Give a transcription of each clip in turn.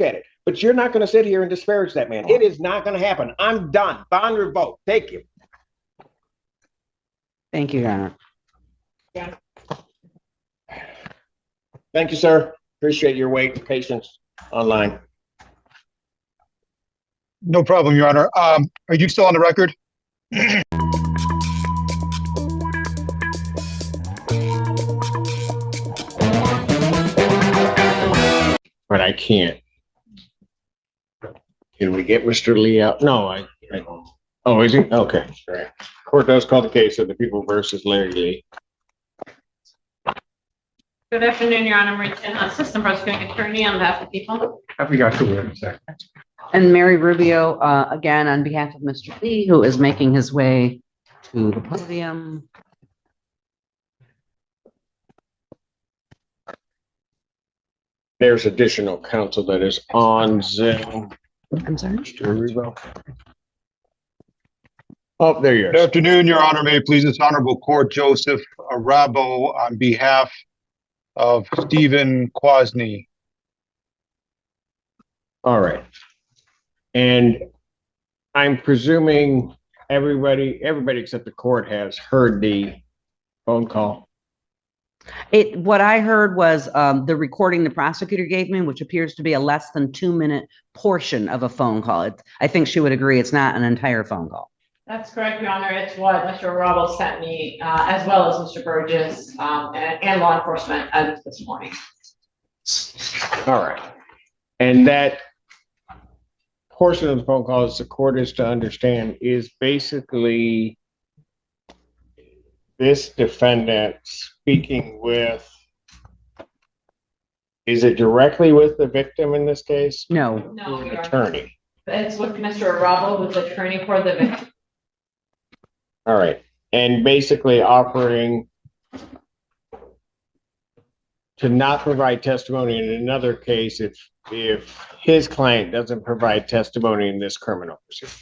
at it. But you're not going to sit here and disparage that man. It is not going to happen. I'm done. Bond revoked. Thank you. Thank you, Your Honor. Yeah. Thank you, sir. Appreciate your wait and patience online. No problem, Your Honor. Are you still on the record? But I can't. Can we get Mr. Lee out? No, oh, is he? Okay. Right. Court does call the case of the people versus Larry Lee. Good afternoon, Your Honor. Assistant Prosecuting Attorney on behalf of the people. I forgot to wait a second. And Mary Rubio, again, on behalf of Mr. Lee, who is making his way to the podium. There's additional counsel that is on Zoom. I'm sorry? Mr. Rubio. Oh, there you are. Good afternoon, Your Honor. May it please this honorable court, Joseph Arabo, on behalf of Stephen Kwasny. All right. And I'm presuming everybody except the court has heard the phone call. What I heard was the recording the prosecutor gave me, which appears to be a less than 2-minute portion of a phone call. I think she would agree it's not an entire phone call. That's correct, Your Honor. It's what Mr. Robles sent me, as well as Mr. Burgess and law enforcement as this morning. All right. And that portion of the phone call, as the court is to understand, is basically this defendant speaking with, is it directly with the victim in this case? No. No, An attorney. It's with Mr. Arabo, who's attorney for the victim. All right. And basically offering to not provide testimony in another case if his client doesn't provide testimony in this criminal proceeding.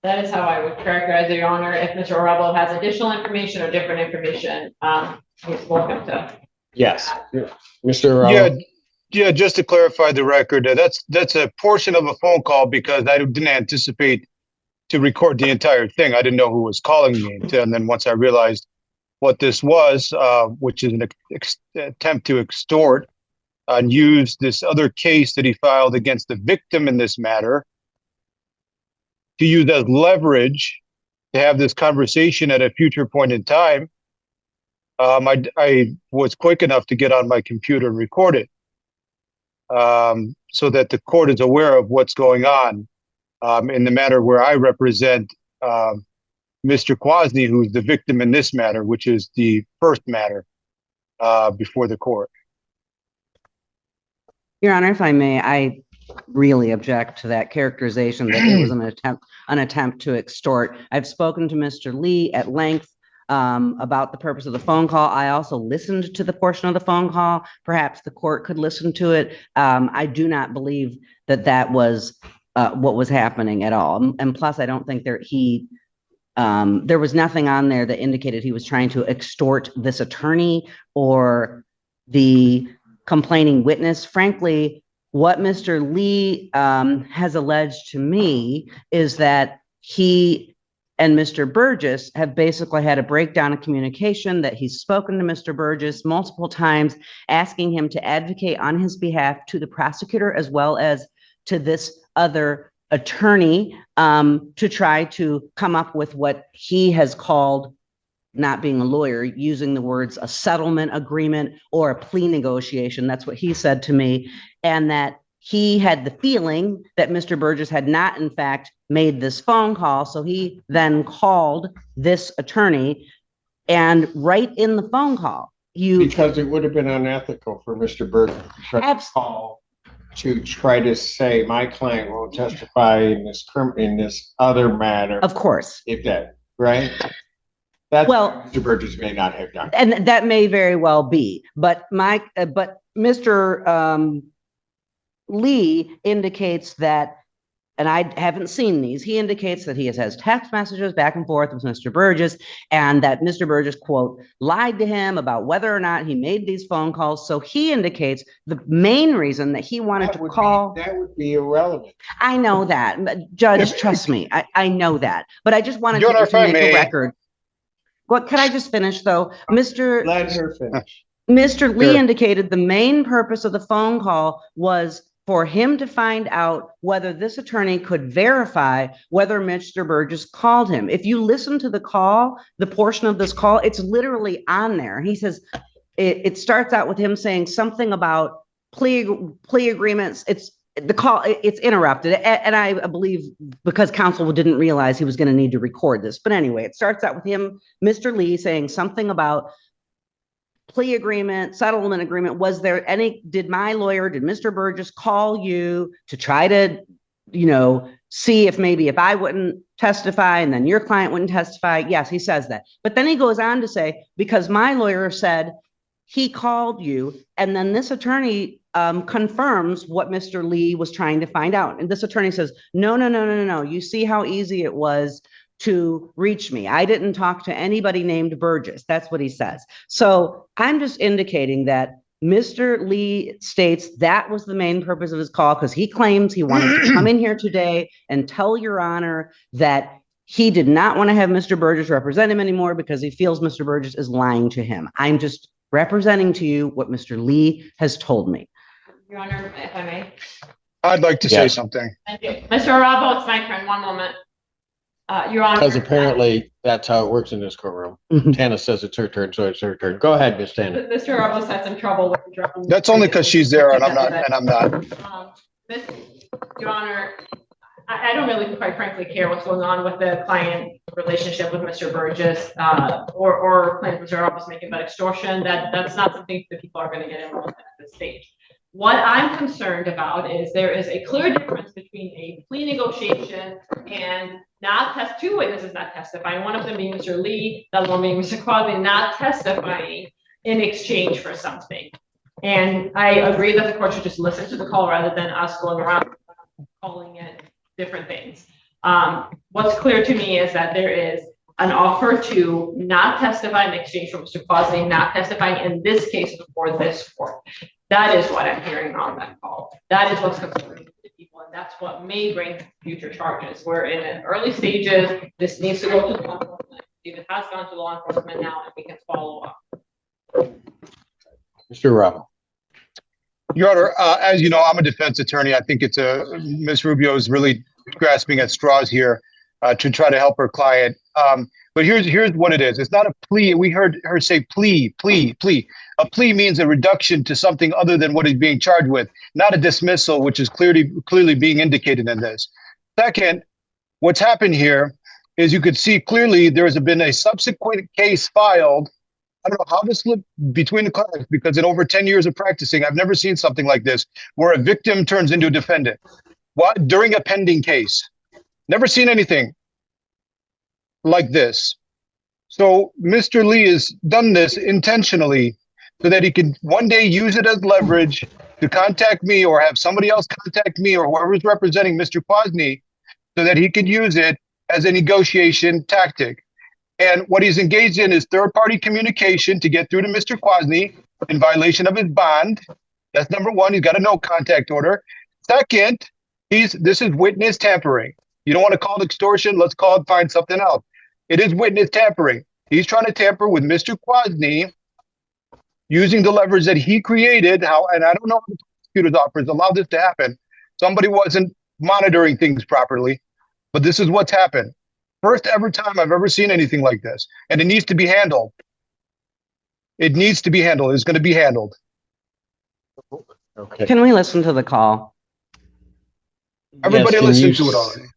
That is how I would characterize it, Your Honor. If Mr. Arabo has additional information or different information, he's welcome to. Yes. Mr. Arabo. Yeah, just to clarify the record, that's a portion of a phone call because I didn't anticipate to record the entire thing. I didn't know who was calling me. And then once I realized what this was, which is an attempt to extort and use this other case that he filed against the victim in this matter to use as leverage to have this conversation at a future point in time, I was quick enough to get on my computer and record it so that the court is aware of what's going on in the matter where I represent Mr. Kwasny, who's the victim in this matter, which is the first matter before the court. Your Honor, if I may, I really object to that characterization that it was an attempt to extort. I've spoken to Mr. Lee at length about the purpose of the phone call. I also listened to the portion of the phone call. Perhaps the court could listen to it. I do not believe that was what was happening at all. And plus, I don't think there was nothing on there that indicated he was trying to extort this attorney or the complaining witness. Frankly, what Mr. Lee has alleged to me is that he and Mr. Burgess have basically had a breakdown of communication, that he's spoken to Mr. Burgess multiple times, asking him to advocate on his behalf to the prosecutor as well as to this other attorney to try to come up with what he has called, not being a lawyer, using the words a settlement agreement or a plea negotiation. That's what he said to me. And that he had the feeling that Mr. Burgess had not, in fact, made this phone call. So he then called this attorney, and right in the phone call, because it would have been unethical for Mr. Burgess to call to try to say my client won't testify in this other matter. Of course. If that, right? That's well, Mr. Burgess may not have done. And that may very well be. But Mr. Lee indicates that and I haven't seen these, he indicates that he has text messages back and forth with Mr. Burgess, and that Mr. Burgess, quote, lied to him about whether or not he made these phone calls. So he indicates the main reason that he wanted to call. That would be irrelevant. I know that, but Judge, trust me, I know that, but I just wanted Your Honor, to if I make a may. record. What, can I just finish though? Let her finish. Mr. Lee Sure. indicated the main purpose of the phone call was for him to find out whether this attorney could verify whether Mr. Burgess called him. If you listen to the call, the portion of this call, it's literally on there. He says, it starts out with him saying something about plea agreements. It's the call, it's interrupted. And I believe because counsel didn't realize he was going to need to record this. But anyway, it starts out with him, Mr. Lee, saying something about plea agreement, settlement agreement. Was there any, did Mr. Burgess call you to try to, see if maybe if I wouldn't testify and then your client wouldn't testify? Yes, he says that. But then he goes on to say, because my lawyer said he called you, and then this attorney confirms what Mr. Lee was trying to find out. And this attorney says, no. You see how easy it was to reach me. I didn't talk to anybody named Burgess. That's what he says. So I'm just indicating that Mr. Lee states that was the main purpose of his call, because he claims he wanted to come in here today and tell Your Honor that he did not want to have Mr. Burgess represent him anymore because he feels Mr. Burgess is lying to him. I'm just representing to you what Mr. Lee has told me. Your Honor, if I may. I'd like to say something. Thank you. Mr. Arabo, it's my turn. One moment. Your Honor. Because apparently that's how it works in this courtroom. Tana says it's her turn, so it's her turn. Go ahead, Miss Tana. Mr. Arabo had some trouble with interrupting. That's only because she's there and I'm not. Your Honor, I don't really, quite frankly, care what's going on with the client relationship with Mr. Burgess, or claims Mr. Arabo is making about extortion. That's not something that people are going to get involved in at this stage. What I'm concerned about is there is a clear difference between a plea negotiation and two witnesses not testifying, one of them being Mr. Lee, the other one being Mr. Quadley, not testifying in exchange for something. And I agree that the court should just listen to the call rather than us going around calling it different things. What's clear to me is that there is an offer to not testify in exchange for Mr. Quadley not testifying in this case before this court. That is what I'm hearing on that call. That is what's concerning to people, and that's what may bring future charges. We're in the early stages. This needs to go to law enforcement. It has gone to law enforcement now, and we can follow up. Mr. Rubble. Your Honor, as you know, I'm a defense attorney. I think Ms. Rubio is really grasping at straws here to try to help her client. But here's what it is. It's not a plea. We heard her say plea. A plea means a reduction to something other than what he's being charged with, not a dismissal, which is clearly being indicated in this. Second, what's happened here is you could see clearly there has been a subsequent case filed. I don't know how this slipped between the cards, because in over 10 years of practicing, I've never seen something like this, where a victim turns into a defendant. What? During a pending case. Never seen anything like this. So Mr. Lee has done this intentionally so that he can one day use it as leverage to contact me or have somebody else contact me or whoever is representing Mr. Quasny, so that he could use it as a negotiation tactic. And what he's engaged in is third-party communication to get through to Mr. Quasny in violation of his bond. That's number one. He's got a no contact order. Second, this is witness tampering. You don't want to call it extortion. Let's find something else. It is witness tampering. He's trying to tamper with Mr. Quasny using the leverage that he created. And I don't know how the prosecutor's office allowed this to happen. Somebody wasn't monitoring things properly, but this is what's happened. First ever time I've ever seen anything like this. And it needs to be handled. It needs to be handled. It's going to be handled. Okay. Can we listen to the call? Everybody Yes, listened to it already.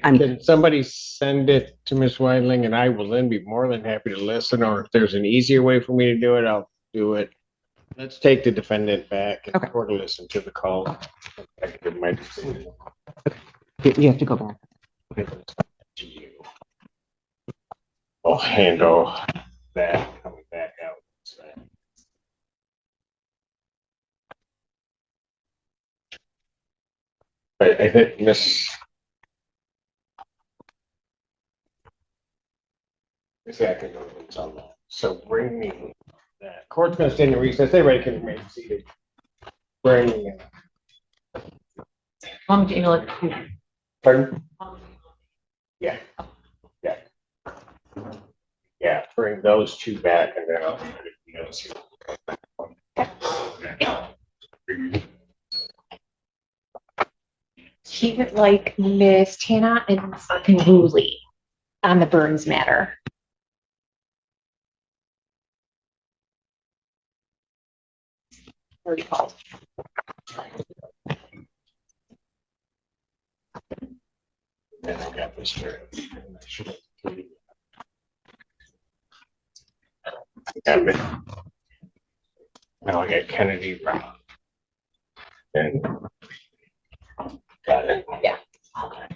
Can somebody send it to Ms. Weidling, and I will then be more than happy to listen, or if there's an easier way for me to do it, I'll do it. Let's take the defendant back and Okay. listen to the call. I can give my decision. You have to go back. To you. I'll handle that coming back out. I think Miss Accusations on that. So bring me that. Court's gonna stand in recess. Everybody can remain seated. Bring. Want me to email it? Pardon? Yeah. Yeah. Yeah, bring those two back and then I'll. He would like Miss Tana and Miss Unruly on the Burns matter. Already called. And I got this here. Now I got Kennedy Brown. And got it. Yeah. Okay.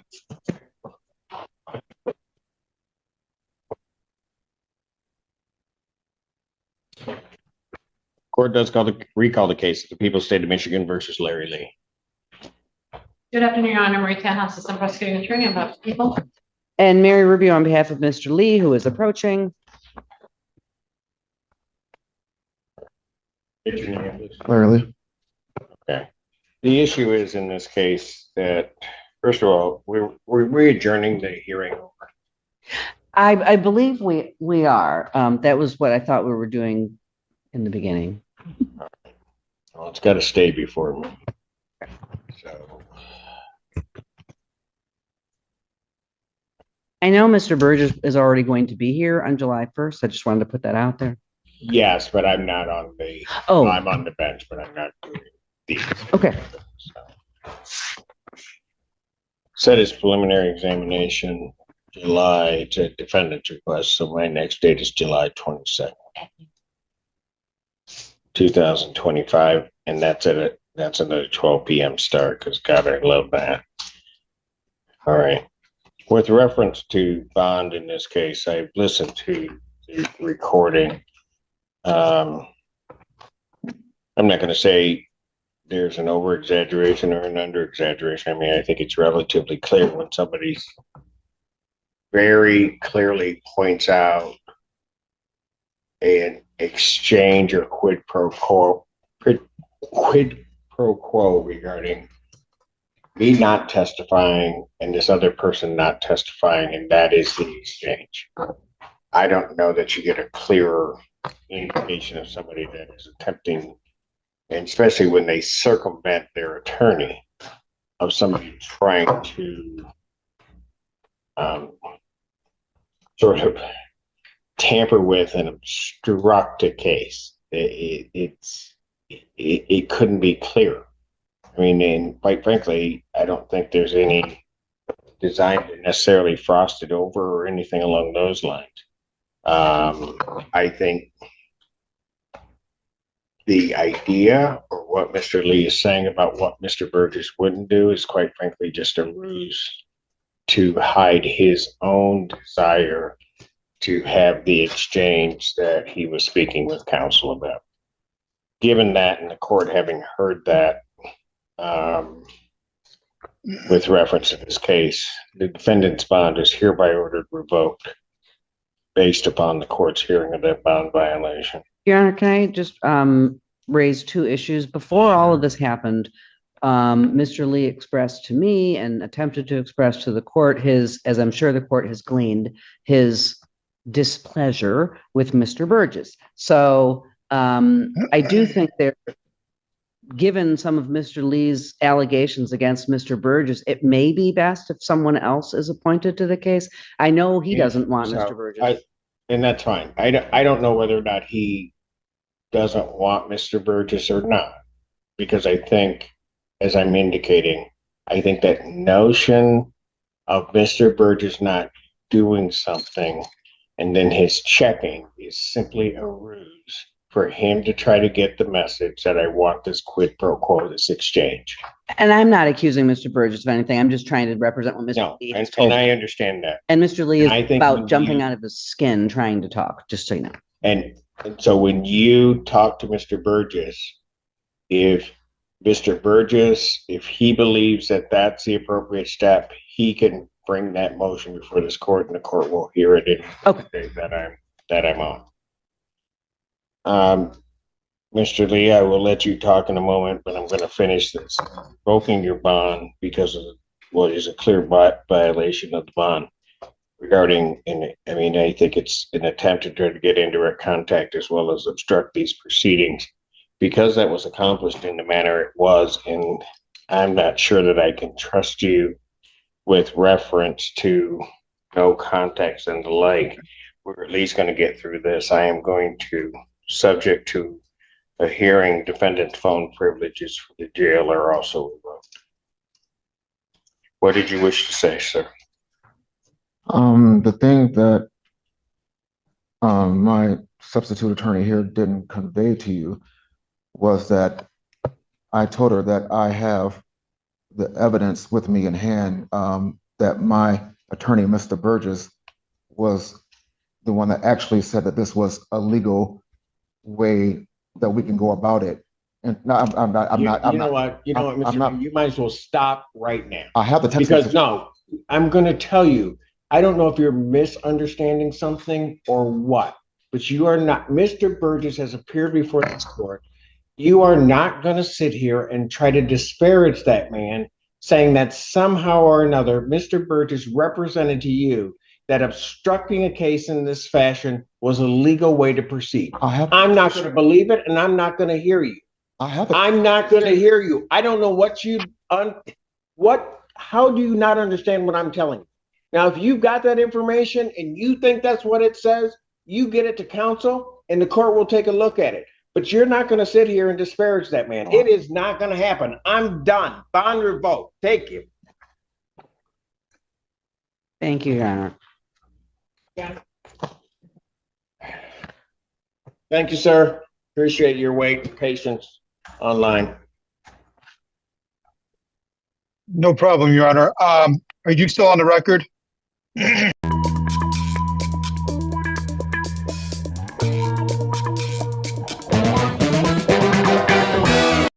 Court does recall the case of the People's State of Michigan versus Larry Lee. Good afternoon, Your Honor. Marie Tanhouse, Assistant Prosecuting Attorney. I'm about people. And Mary Rubio on behalf of Mr. Lee, who is approaching. Larry Lee. Okay. The issue is in this case that, first of all, we're adjourning the hearing. I believe we are. That was what I thought we were doing in the beginning. Well, it's got to stay before me. So. I know Mr. Burgess is already going to be here on July 1st. I just wanted to put that out there. Yes, but I'm not on the. Oh. I'm on the bench, but I'm not doing these. Okay. So. Set his preliminary examination July to defendant's request. So my next date is July 22nd, 2025, and that's another 12 p.m. start because God, I love that. All right. With reference to bond in this case, I've listened to the recording. I'm not going to say there's an over exaggeration or an under exaggeration. I mean, I think it's relatively clear when somebody very clearly points out an exchange or quid pro quo regarding me not testifying and this other person not testifying, and that is the exchange. I don't know that you get a clearer indication of somebody that is attempting, and especially when they circumvent their attorney, of somebody trying to sort of tamper with and obstruct a case. It couldn't be clearer. I mean, and quite frankly, I don't think there's any design to necessarily frost it over or anything along those lines. I think the idea or what Mr. Lee is saying about what Mr. Burgess wouldn't do is quite frankly just a ruse to hide his own desire to have the exchange that he was speaking with counsel about. Given that, and the court having heard that, with reference to this case, the defendant's bond is hereby ordered revoked based upon the court's hearing of that bond violation. Your Honor, can I just raise two issues? Before all of this happened, Mr. Lee expressed to me and attempted to express to the court his, as I'm sure the court has gleaned, his displeasure with Mr. Burgess. So I do think there, given some of Mr. Lee's allegations against Mr. Burgess, it may be best if someone else is appointed to the case. I know he doesn't want Mr. Burgess. And that's fine. I don't know whether or not he doesn't want Mr. Burgess or not, because I think, as I'm indicating, I think that notion of Mr. Burgess not doing something and then his checking is simply a ruse for him to try to get the message that I want this quid pro quo, this exchange. And I'm not accusing Mr. Burgess of anything. I'm just trying to represent what Mr. Lee has told and I me. understand that. And Mr. Lee is I think about jumping out of his skin trying to talk, just so you know. And so when you talk to Mr. Burgess, if Mr. Burgess, if he believes that that's the appropriate step, he can bring that motion before this court and the court will hear it in Okay. the day that I'm on. Mr. Lee, I will let you talk in a moment, but I'm going to finish this. Revoking your bond because of what is a clear violation of the bond regarding, I mean, I think it's an attempt to try to get indirect contact as well as obstruct these proceedings. Because that was accomplished in the manner it was, and I'm not sure that I can trust you with reference to no context and the like, we're at least going to get through this. I am going to, subject to a hearing, defendant's phone privileges for the jail are also revoked. What did you wish to say, sir? The thing that my substitute attorney here didn't convey to you was that I told her that I have the evidence with me in hand, that my attorney, Mr. Burgess, was the one that actually said that this was a legal way that we can go about it. And no, I'm not. You know what, Mr. Lee, you might as well stop right now. I have the text Because message. no, I'm going to tell you, I don't know if you're misunderstanding something or what, but you are not. Mr. Burgess has appeared before this court. You are not going to sit here and try to disparage that man, saying that somehow or another, Mr. Burgess represented to you that obstructing a case in this fashion was a legal way to proceed. I'm not going to believe it, and I'm not going to hear you. I'm not going to hear you. I don't know what how do you not understand what I'm telling you? Now, if you've got that information and you think that's what it says, you get it to counsel and the court will take a look at it. But you're not going to sit here and disparage that man. It is not going to happen. I'm done. Bond revoked. Thank you. Thank you, Your Honor. Thank you, sir. Appreciate your wait and patience online. No problem, Your Honor. Are you still on the record?